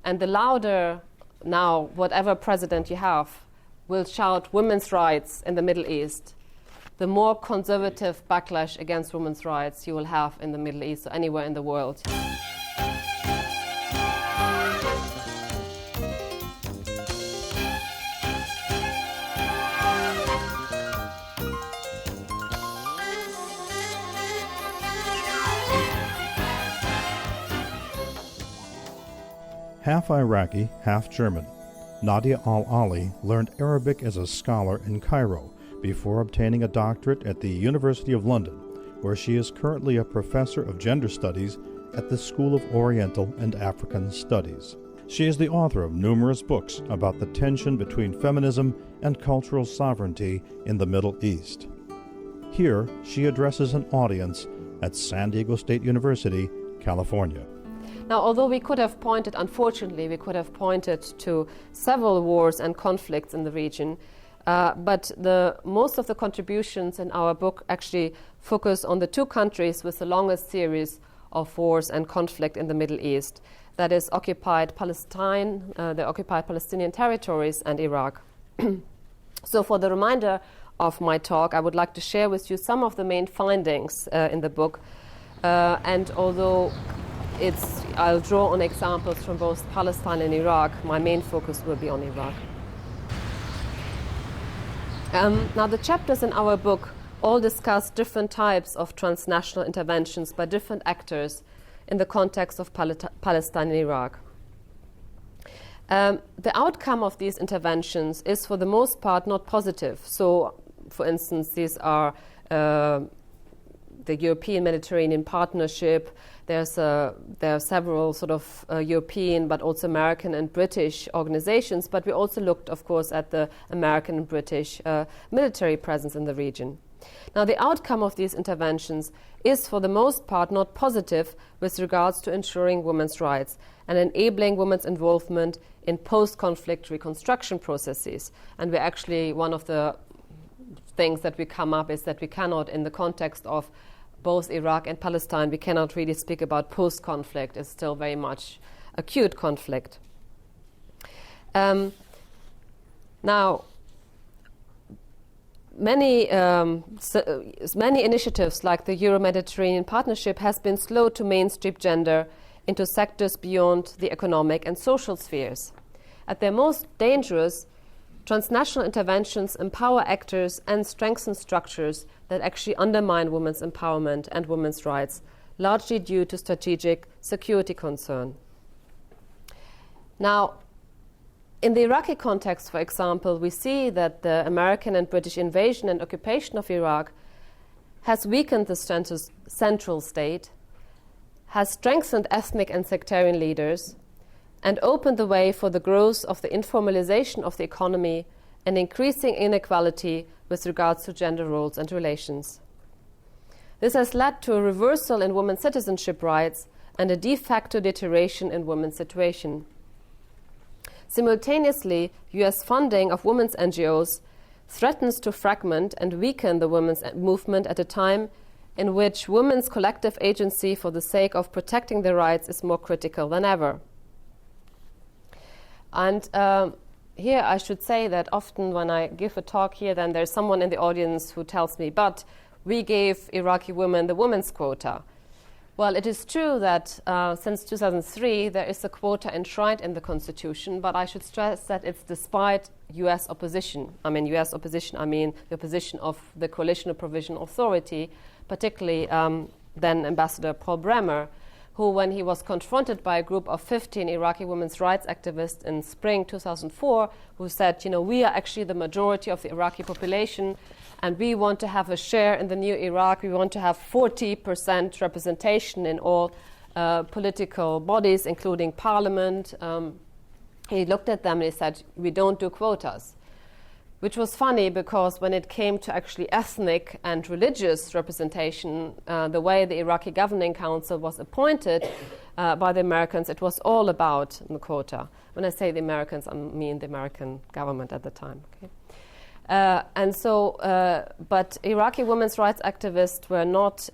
And the louder now, whatever president you have, will shout women's rights in the Middle East, the more conservative backlash against women's rights you will have in the Middle East or anywhere in the world. Half Iraqi, half German, Nadje Al-Ali learned Arabic as a scholar in Cairo before obtaining a doctorate at the University of London, where she is currently a professor of gender studies at the School of Oriental and African Studies. She is the author of numerous books about the tension between feminism and cultural sovereignty in the Middle East. Here, she addresses an audience at San Diego State University, California. Now, although we could have pointed, unfortunately, we could have pointed to several wars and conflicts in the region, but most of the contributions in our book actually focus on the two countries with the longest series of wars and conflict in the Middle East. That is occupied Palestine, the occupied Palestinian territories, and Iraq. So for the remainder of my talk, I would like to share with you some of the main findings in the book. And although I'll draw on examples from both Palestine and Iraq, my main focus will be on Iraq. Now, the chapters in our book all discuss different types of transnational interventions by different actors in the context of Palestine and Iraq. The outcome of these interventions is, for the most part, not positive. So, for instance, these are the European Mediterranean Partnership. There are several sort of European, but also American and British organizations. But we also looked, of course, at the American and British military presence in the region. Now, the outcome of these interventions is, for the most part, not positive with regards to ensuring women's rights and enabling women's involvement in post-conflict reconstruction processes. And one of the things that we come up is that we cannot, in the context of both Iraq and Palestine, we cannot really speak about post-conflict. It's still very much acute conflict. Now, many initiatives like the Euro-Mediterranean Partnership has been slow to mainstream gender into sectors beyond the economic and social spheres. At their most dangerous, transnational interventions empower actors and strengthen structures that actually undermine women's empowerment and women's rights, largely due to strategic security concern. Now, in the Iraqi context, for example, we see that the American and British invasion and occupation of Iraq has weakened the central state, has strengthened ethnic and sectarian leaders, and opened the way for the growth of the informalization of the economy and increasing inequality with regards to gender roles and relations. This has led to a reversal in women's citizenship rights and a de facto deterioration in women's situation. Simultaneously, US funding of women's NGOs threatens to fragment and weaken the women's movement at a time in which women's collective agency for the sake of protecting their rights is more critical than ever. And here I should say that often when I give a talk here, then there's someone in the audience who tells me, but we gave Iraqi women the women's quota. Well, it is true that since 2003 there is a quota enshrined in the Constitution, but I should stress that it's despite US opposition. I mean the opposition of the Coalition of Provisional Authority, particularly then Ambassador Paul Bremer, who, when he was confronted by a group of 15 Iraqi women's rights activists in spring 2004, who said, we are actually the majority of the Iraqi population, and we want to have a share in the new Iraq. We want to have 40% representation in all political bodies, including parliament. He looked at them and he said, we don't do quotas. Which was funny because when it came to actually ethnic and religious representation, the way the Iraqi Governing Council was appointed by the Americans, it was all about the quota. When I say the Americans, I mean the American government at the time. Okay? But Iraqi women's rights activists were not,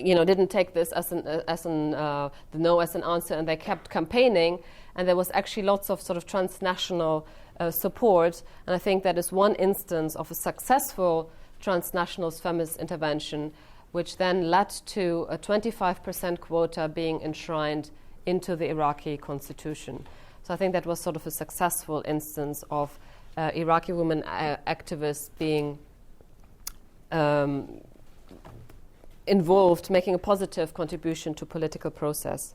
didn't take this as the no as an answer, and they kept campaigning. And there was actually lots of sort of transnational support. And I think that is one instance of a successful transnational feminist intervention, which then led to a 25% quota being enshrined into the Iraqi constitution. So I think that was sort of a successful instance of Iraqi women activists being involved, making a positive contribution to political process.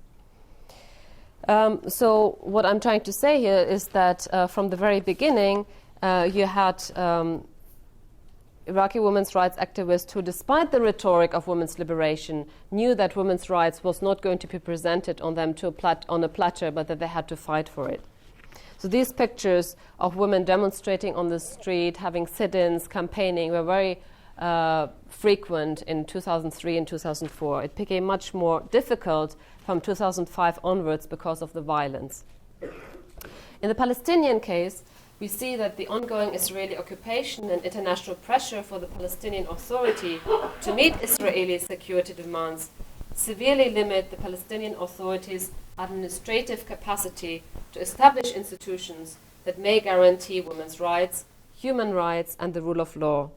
So what I'm trying to say here is that from the very beginning, you had Iraqi women's rights activists who, despite the rhetoric of women's liberation, knew that women's rights was not going to be presented on them on a platter, but that they had to fight for it. So these pictures of women demonstrating on the street, having sit-ins, campaigning, were very frequent in 2003 and 2004. It became much more difficult from 2005 onwards because of the violence. In the Palestinian case, we see that the ongoing Israeli occupation and international pressure for the Palestinian Authority to meet Israeli security demands severely limit the Palestinian Authority's administrative capacity to establish institutions that may guarantee women's rights, human rights, and the rule of law,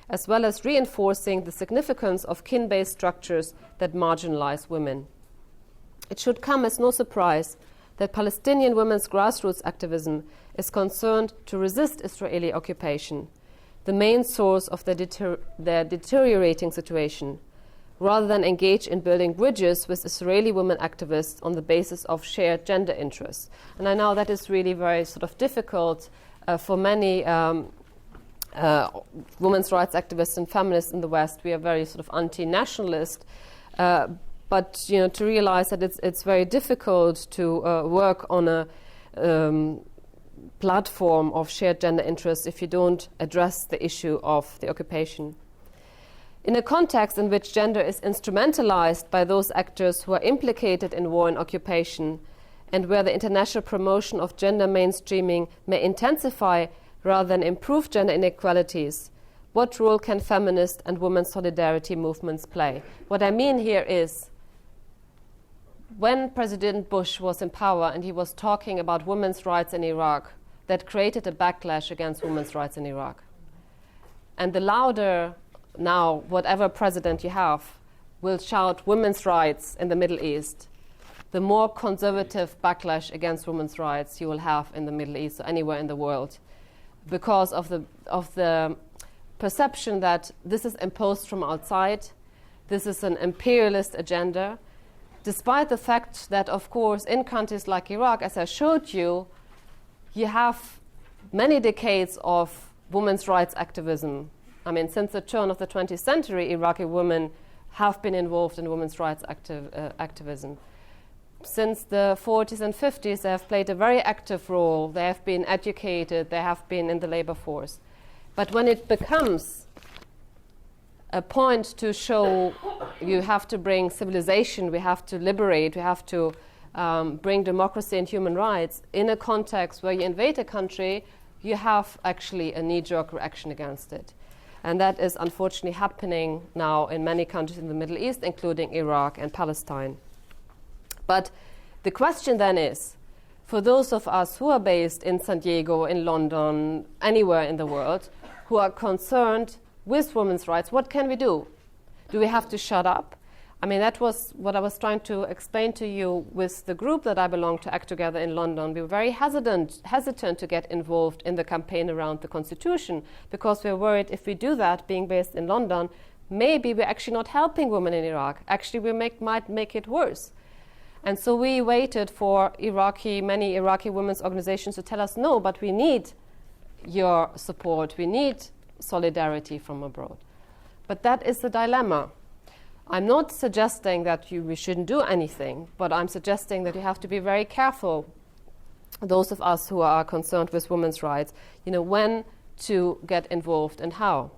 as well as reinforcing the significance of kin-based structures that marginalize women. It should come as no surprise that Palestinian women's grassroots activism is concerned to resist Israeli occupation, the main source of their deteriorating situation, rather than engage in building bridges with Israeli women activists on the basis of shared gender interests. And I know that is really very sort of difficult for many women's rights activists and feminists in the West. We are very sort of anti-nationalist, but to realize that it's very difficult to work on a platform of shared gender interests if you don't address the issue of the occupation. In a context in which gender is instrumentalized by those actors who are implicated in war and occupation, and where the international promotion of gender mainstreaming may intensify rather than improve gender inequalities, what role can feminist and women's solidarity movements play? What I mean here is, when President Bush was in power and he was talking about women's rights in Iraq, that created a backlash against women's rights in Iraq. And the louder now, whatever president you have, will shout women's rights in the Middle East, the more conservative backlash against women's rights you will have in the Middle East or anywhere in the world, because of the perception that this is imposed from outside, this is an imperialist agenda, despite the fact that, of course, in countries like Iraq, as I showed you, you have many decades of women's rights activism. I mean, since the turn of the 20th century, Iraqi women have been involved in women's rights activism. Since the 40s and 50s, they have played a very active role. They have been educated. They have been in the labor force. But when it becomes a point to show you have to bring civilization, we have to liberate, we have to bring democracy and human rights in a context where you invade a country, you have actually a knee-jerk reaction against it. And that is unfortunately happening now in many countries in the Middle East, including Iraq and Palestine. But the question then is, for those of us who are based in San Diego, in London, anywhere in the world, who are concerned with women's rights, what can we do? Do we have to shut up? I mean, that was what I was trying to explain to you with the group that I belong to, Act Together in London. We were very hesitant to get involved in the campaign around the Constitution, because we're worried if we do that, being based in London, maybe we're actually not helping women in Iraq. Actually, we might make it worse. And so we waited for many Iraqi women's organizations to tell us, no, but we need your support. We need solidarity from abroad. But that is the dilemma. I'm not suggesting that we shouldn't do anything, but I'm suggesting that you have to be very careful, those of us who are concerned with women's rights, when to get involved and how.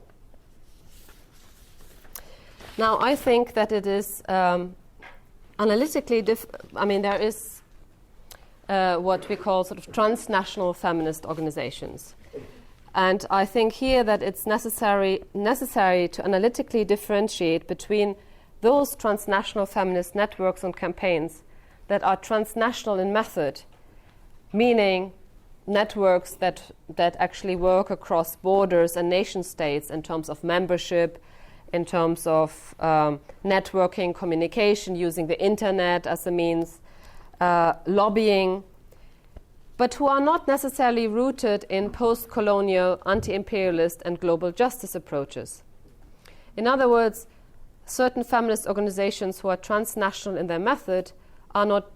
Now, I think that it is analytically there is what we call sort of transnational feminist organizations. And I think here that it's necessary to analytically differentiate between those transnational feminist networks and campaigns that are transnational in method, meaning networks that actually work across borders and nation states in terms of membership, in terms of networking, communication, using the internet as a means, lobbying, but who are not necessarily rooted in post-colonial, anti-imperialist and global justice approaches. In other words, certain feminist organizations who are transnational in their method are not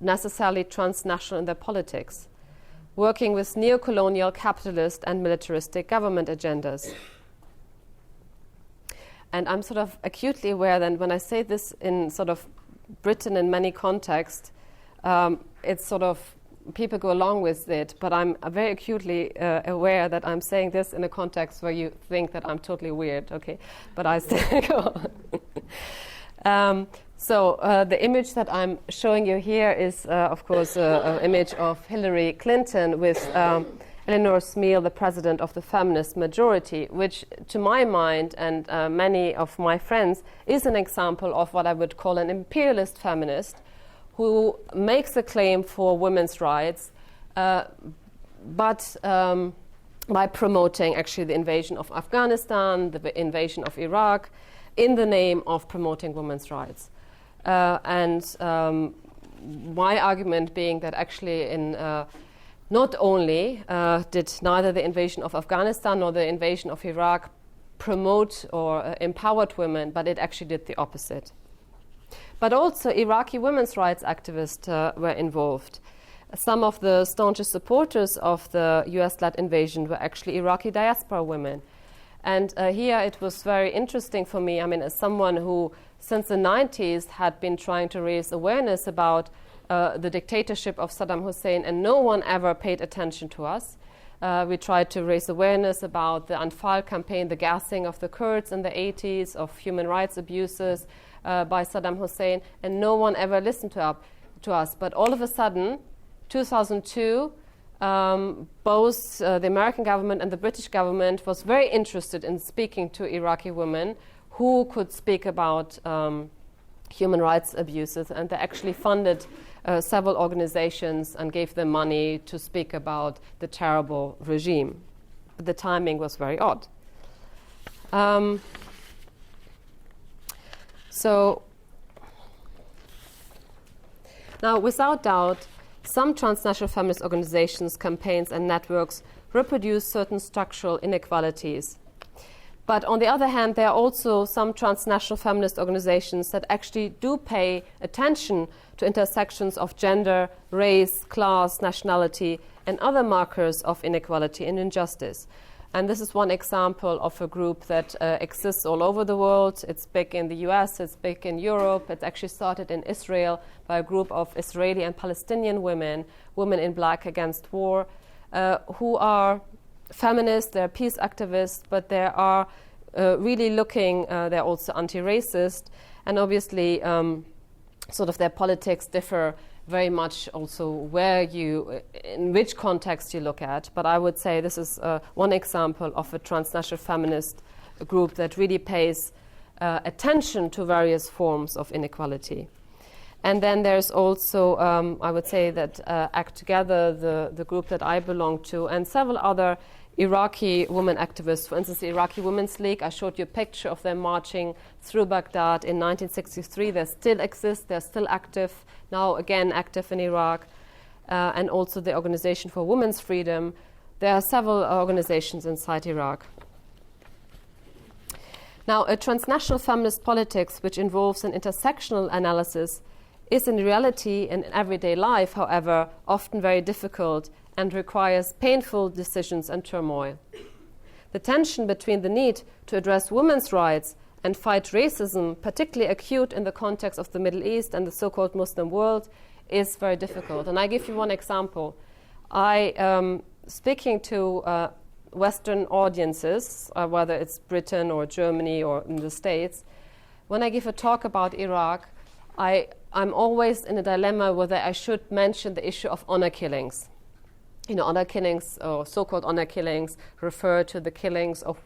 necessarily transnational in their politics, working with neo-colonial, capitalist and militaristic government agendas. And I'm sort of acutely aware that when I say this in sort of Britain in many contexts, it's sort of, people go along with it, but I'm very acutely aware that I'm saying this in a context where you think that I'm totally weird, okay? But I still go on. So the image that I'm showing you here is, of course, an image of Hillary Clinton with Eleanor Smeal, the president of the feminist majority, which to my mind and many of my friends is an example of what I would call an imperialist feminist who makes a claim for women's rights, but by promoting actually the invasion of Afghanistan, the invasion of Iraq, in the name of promoting women's rights. And my argument being that actually in not only did neither the invasion of Afghanistan nor the invasion of Iraq promote or empowered women, but it actually did the opposite. But also Iraqi women's rights activists were involved. Some of the staunchest supporters of the US-led invasion were actually Iraqi diaspora women. And here it was very interesting for me, I mean, as someone who since the 90s had been trying to raise awareness about the dictatorship of Saddam Hussein, and no one ever paid attention to us. We tried to raise awareness about the Anfal campaign, the gassing of the Kurds in the 80s, of human rights abuses by Saddam Hussein, and no one ever listened to us. But all of a sudden, 2002, both the American government and the British government was very interested in speaking to Iraqi women who could speak about human rights abuses, and they actually funded several organizations and gave them money to speak about the terrible regime. But the timing was very odd. So now, without doubt, some transnational feminist organizations, campaigns, and networks reproduce certain structural inequalities. But on the other hand, there are also some transnational feminist organizations that actually do pay attention to intersections of gender, race, class, nationality, and other markers of inequality and injustice. And this is one example of a group that exists all over the world. It's big in the US, it's big in Europe. It actually started in Israel by a group of Israeli and Palestinian women, women in black against war, who are feminists, they're peace activists, but they are really looking, they're also anti-racist, and obviously sort of their politics differ very much also in which context you look at. But I would say this is one example of a transnational feminist group that really pays attention to various forms of inequality. And then there's also, I would say that Act Together, the group that I belong to, and several other Iraqi women activists. For instance, the Iraqi Women's League, I showed you a picture of them marching through Baghdad in 1963. They still exist, they're still active, now again active in Iraq. And also the Organization for Women's Freedom. There are several organizations inside Iraq. Now, a transnational feminist politics which involves an intersectional analysis is in reality, in everyday life, however, often very difficult and requires painful decisions and turmoil. The tension between the need to address women's rights and fight racism, particularly acute in the context of the Middle East and the so-called Muslim world, is very difficult. And I give you one example. Speaking to Western audiences, whether it's Britain or Germany or in the States, when I give a talk about Iraq, I'm always in a dilemma whether I should mention the issue of honor killings. You know, honor killings, or so-called honor killings, refer to the killings of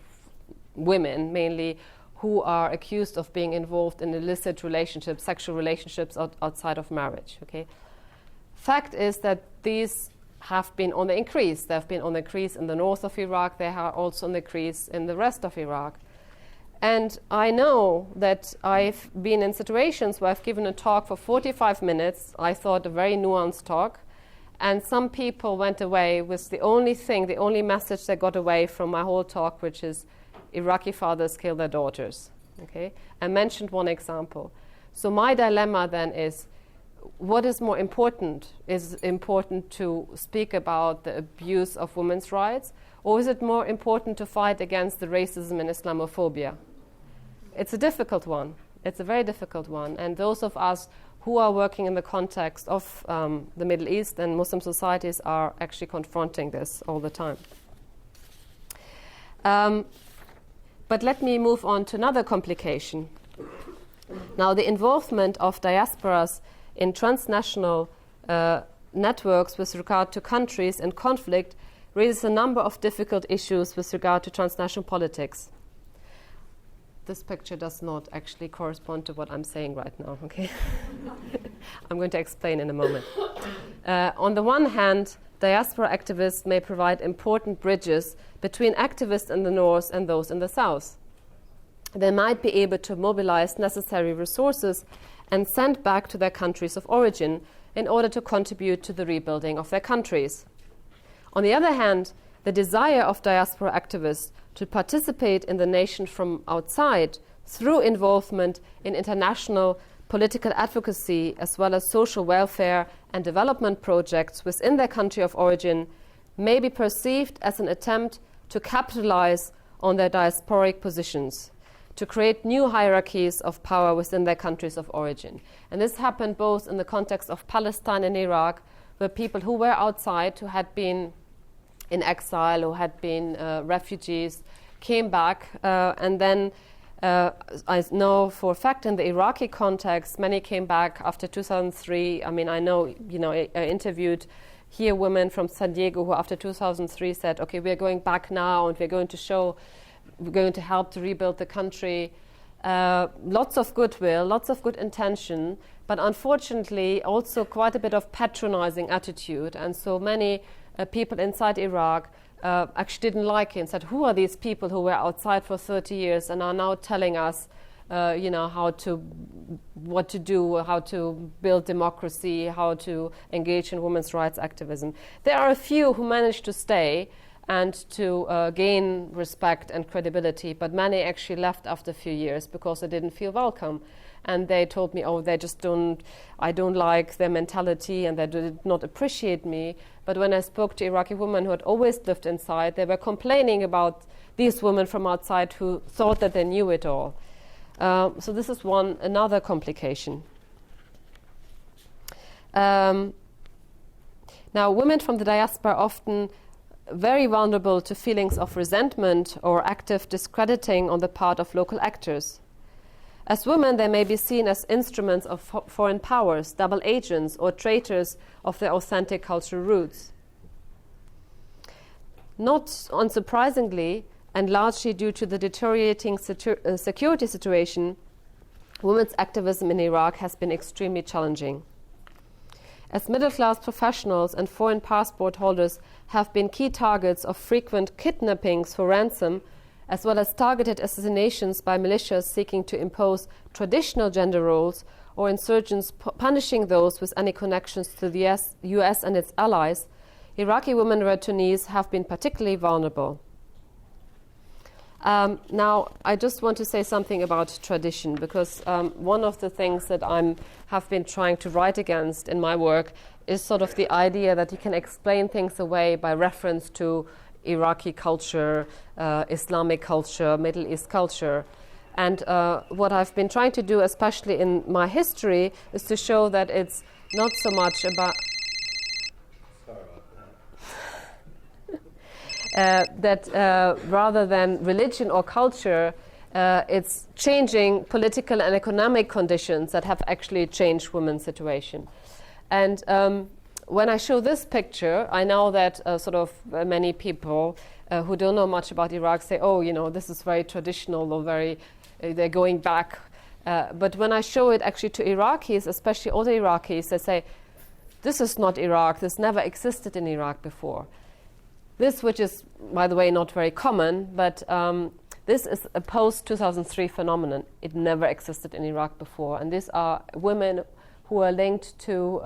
women, mainly, who are accused of being involved in illicit relationships, sexual relationships outside of marriage. Okay, fact is that these have been on the increase. They have been on the increase in the north of Iraq. They are also on the increase in the rest of Iraq. And I know that I've been in situations where I've given a talk for 45 minutes. I thought a very nuanced talk. And some people went away with the only message they got away from my whole talk, which is Iraqi fathers kill their daughters. Okay? I mentioned one example. So my dilemma then is, what is more important? Is it important to speak about the abuse of women's rights, or is it more important to fight against the racism and Islamophobia? It's a difficult one. It's a very difficult one. And those of us who are working in the context of the Middle East and Muslim societies are actually confronting this all the time. But let me move on to another complication. Now, the involvement of diasporas in transnational networks with regard to countries in conflict raises a number of difficult issues with regard to transnational politics. This picture does not actually correspond to what I'm saying right now, okay? I'm going to explain in a moment. On the one hand, diaspora activists may provide important bridges between activists in the north and those in the south. They might be able to mobilize necessary resources and send back to their countries of origin in order to contribute to the rebuilding of their countries. On the other hand, the desire of diaspora activists to participate in the nation from outside through involvement in international political advocacy as well as social welfare and development projects within their country of origin may be perceived as an attempt to capitalize on their diasporic positions, to create new hierarchies of power within their countries of origin. And this happened both in the context of Palestine and Iraq, where people who were outside, who had been in exile, who had been refugees, came back, and then I know for a fact in the Iraqi context, many came back after 2003. I mean, I know, I interviewed here women from San Diego who after 2003 said, okay, we're going back now and we're going to help to rebuild the country. Lots of goodwill, lots of good intention, but unfortunately also quite a bit of patronizing attitude. And so many people inside Iraq actually didn't like it and said, who are these people who were outside for 30 years and are now telling us, what to do, how to build democracy, how to engage in women's rights activism. There are a few who managed to stay and to gain respect and credibility, but many actually left after a few years because they didn't feel welcome. And they told me, I don't like their mentality and they did not appreciate me. But when I spoke to Iraqi women who had always lived inside, they were complaining about these women from outside who thought that they knew it all. So this is another complication. Now, women from the diaspora are often very vulnerable to feelings of resentment or active discrediting on the part of local actors. As women, they may be seen as instruments of foreign powers, double agents, or traitors of their authentic cultural roots. Not unsurprisingly, and largely due to the deteriorating security situation, women's activism in Iraq has been extremely challenging. As middle-class professionals and foreign passport holders have been key targets of frequent kidnappings for ransom, as well as targeted assassinations by militias seeking to impose traditional gender roles, or insurgents punishing those with any connections to the US and its allies, Iraqi women returnees have been particularly vulnerable. Now, I just want to say something about tradition, because one of the things that I have been trying to write against in my work is sort of the idea that you can explain things away by reference to Iraqi culture, Islamic culture, Middle East culture. And what I've been trying to do, especially in my history, is to show that it's not so much about... rather than religion or culture, it's changing political and economic conditions that have actually changed women's situation. And when I show this picture, I know that many people who don't know much about Iraq say, this is very traditional or very they're going back. But when I show it actually to Iraqis, especially older Iraqis, they say, this is not Iraq, this never existed in Iraq before. This, which is, by the way, not very common, but this is a post-2003 phenomenon. It never existed in Iraq before. And these are women who are linked to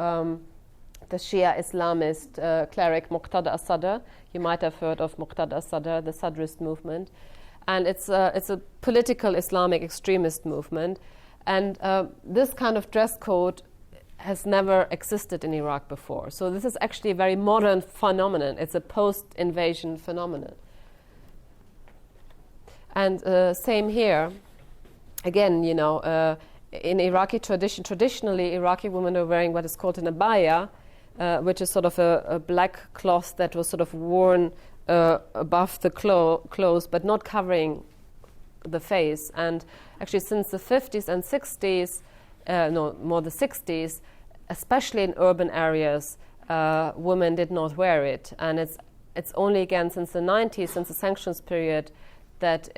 the Shia Islamist cleric Muqtada al-Sadr. You might have heard of Muqtada al-Sadr, the Sadrist movement. And it's a political Islamic extremist movement. And this kind of dress code has never existed in Iraq before. So this is actually a very modern phenomenon. It's a post-invasion phenomenon. And same here. Again, in Iraqi tradition, traditionally Iraqi women are wearing what is called an abaya, which is sort of a black cloth that was sort of worn above the clothes, but not covering the face. And actually since the 50s and 60s, more the 60s, especially in urban areas, women did not wear it. And it's only again since the 90s, since the sanctions period, that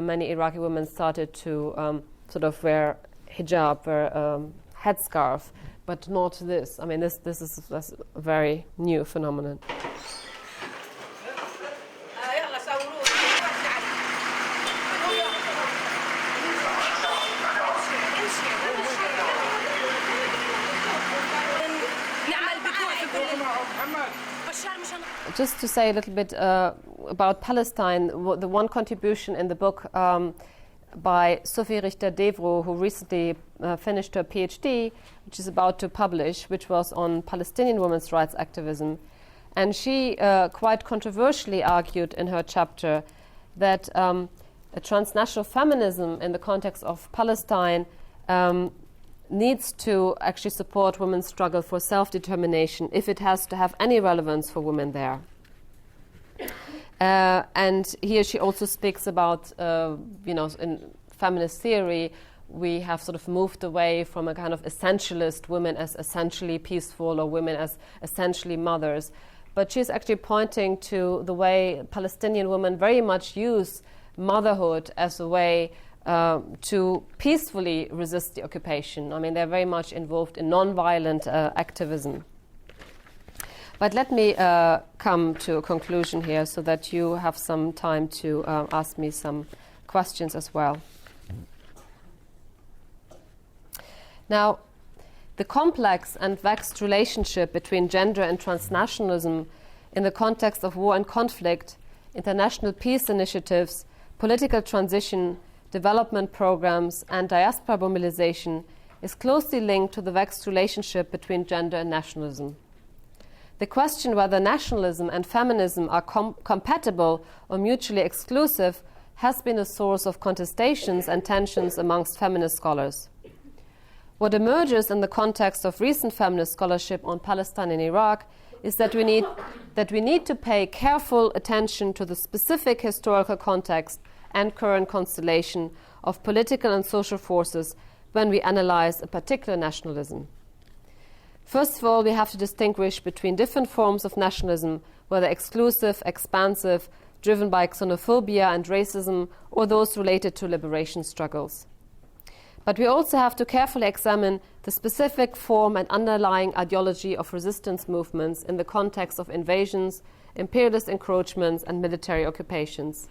many Iraqi women started to sort of wear hijab, wear headscarf, but not this. I mean, this is a very new phenomenon. Just to say a little bit about Palestine, the one contribution in the book by Sophie Richter-Devro, who recently finished her PhD, which is about to publish, which was on Palestinian women's rights activism. And she quite controversially argued in her chapter that a transnational feminism in the context of Palestine needs to actually support women's struggle for self-determination if it has to have any relevance for women there. And here she also speaks about, in feminist theory, we have sort of moved away from a kind of essentialist women as essentially peaceful or women as essentially mothers. But she's actually pointing to the way Palestinian women very much use motherhood as a way to peacefully resist the occupation. I mean, they're very much involved in non-violent activism. But let me come to a conclusion here so that you have some time to ask me some questions as well. Now, the complex and vexed relationship between gender and transnationalism in the context of war and conflict, international peace initiatives, political transition, development programs, and diaspora mobilization is closely linked to the vexed relationship between gender and nationalism. The question whether nationalism and feminism are compatible or mutually exclusive has been a source of contestations and tensions amongst feminist scholars. What emerges in the context of recent feminist scholarship on Palestine and Iraq is that we need to pay careful attention to the specific historical context and current constellation of political and social forces when we analyze a particular nationalism. First of all, we have to distinguish between different forms of nationalism, whether exclusive, expansive, driven by xenophobia and racism, or those related to liberation struggles. But we also have to carefully examine the specific form and underlying ideology of resistance movements in the context of invasions, imperialist encroachments, and military occupations.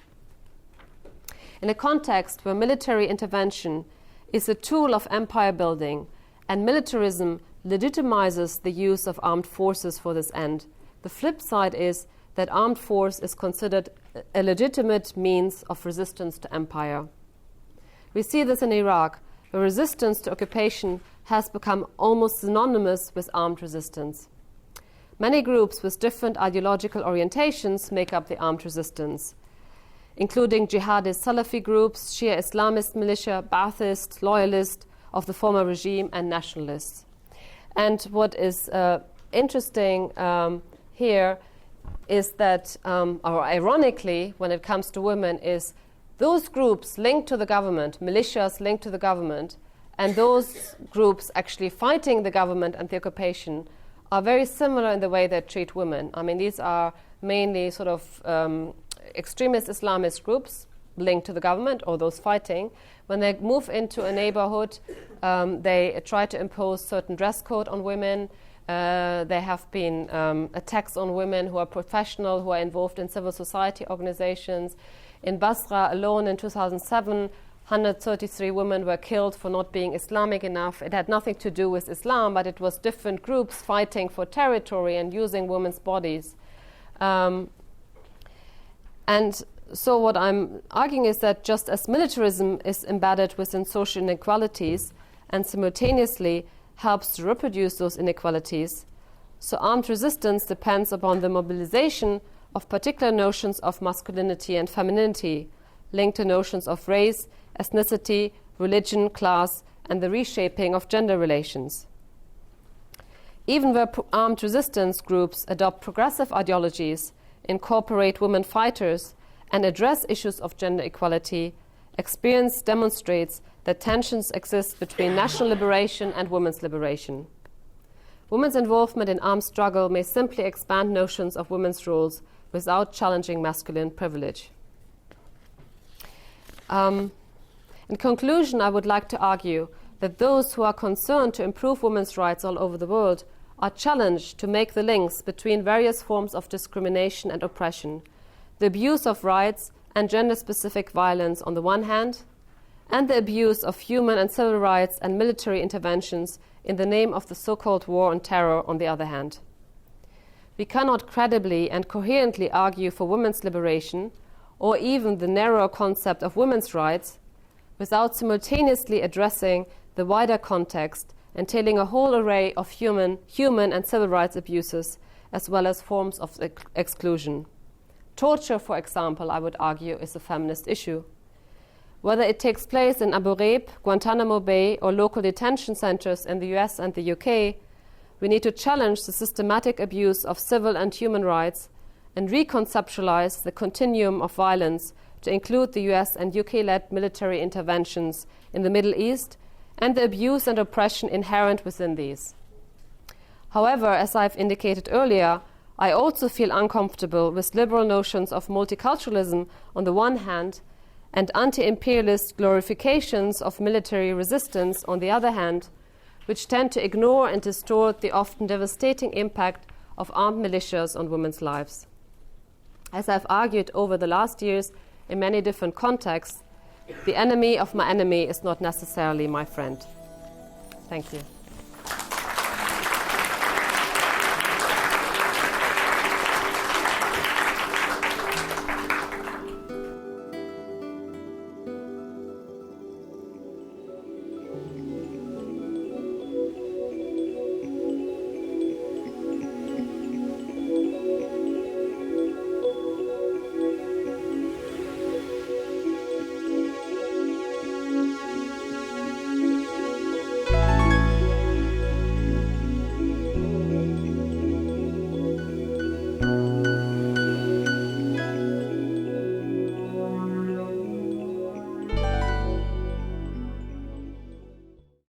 In a context where military intervention is a tool of empire building and militarism legitimizes the use of armed forces for this end, the flip side is that armed force is considered a legitimate means of resistance to empire. We see this in Iraq, where resistance to occupation has become almost synonymous with armed resistance. Many groups with different ideological orientations make up the armed resistance, including jihadist Salafi groups, Shia Islamist militia, Ba'athists, loyalists of the former regime, and nationalists. And what is interesting here is that, or ironically, when it comes to women, is those groups linked to the government, militias linked to the government, and those groups actually fighting the government and the occupation are very similar in the way they treat women. I mean, these are mainly sort of extremist Islamist groups, linked to the government or those fighting, when they move into a neighborhood, they try to impose certain dress code on women. There have been attacks on women who are professional, who are involved in civil society organizations. In Basra alone in 2007, 133 women were killed for not being Islamic enough. It had nothing to do with Islam, but it was different groups fighting for territory and using women's bodies. And so what I'm arguing is that just as militarism is embedded within social inequalities and simultaneously helps to reproduce those inequalities, so armed resistance depends upon the mobilization of particular notions of masculinity and femininity, linked to notions of race, ethnicity, religion, class, and the reshaping of gender relations. Even where armed resistance groups adopt progressive ideologies, incorporate women fighters, and address issues of gender equality, experience demonstrates that tensions exist between national liberation and women's liberation. Women's involvement in armed struggle may simply expand notions of women's roles without challenging masculine privilege. In conclusion, I would like to argue that those who are concerned to improve women's rights all over the world are challenged to make the links between various forms of discrimination and oppression, the abuse of rights and gender-specific violence on the one hand, and the abuse of human and civil rights and military interventions in the name of the so-called war on terror on the other hand. We cannot credibly and coherently argue for women's liberation or even the narrower concept of women's rights without simultaneously addressing the wider context entailing a whole array of human and civil rights abuses as well as forms of exclusion. Torture, for example, I would argue, is a feminist issue. Whether it takes place in Abu Ghraib, Guantanamo Bay, or local detention centers in the US and the UK, we need to challenge the systematic abuse of civil and human rights and reconceptualize the continuum of violence to include the US and UK-led military interventions in the Middle East and the abuse and oppression inherent within these. However, as I've indicated earlier, I also feel uncomfortable with liberal notions of multiculturalism on the one hand and anti-imperialist glorifications of military resistance on the other hand, which tend to ignore and distort the often devastating impact of armed militias on women's lives. As I've argued over the last years in many different contexts, the enemy of my enemy is not necessarily my friend. Thank you.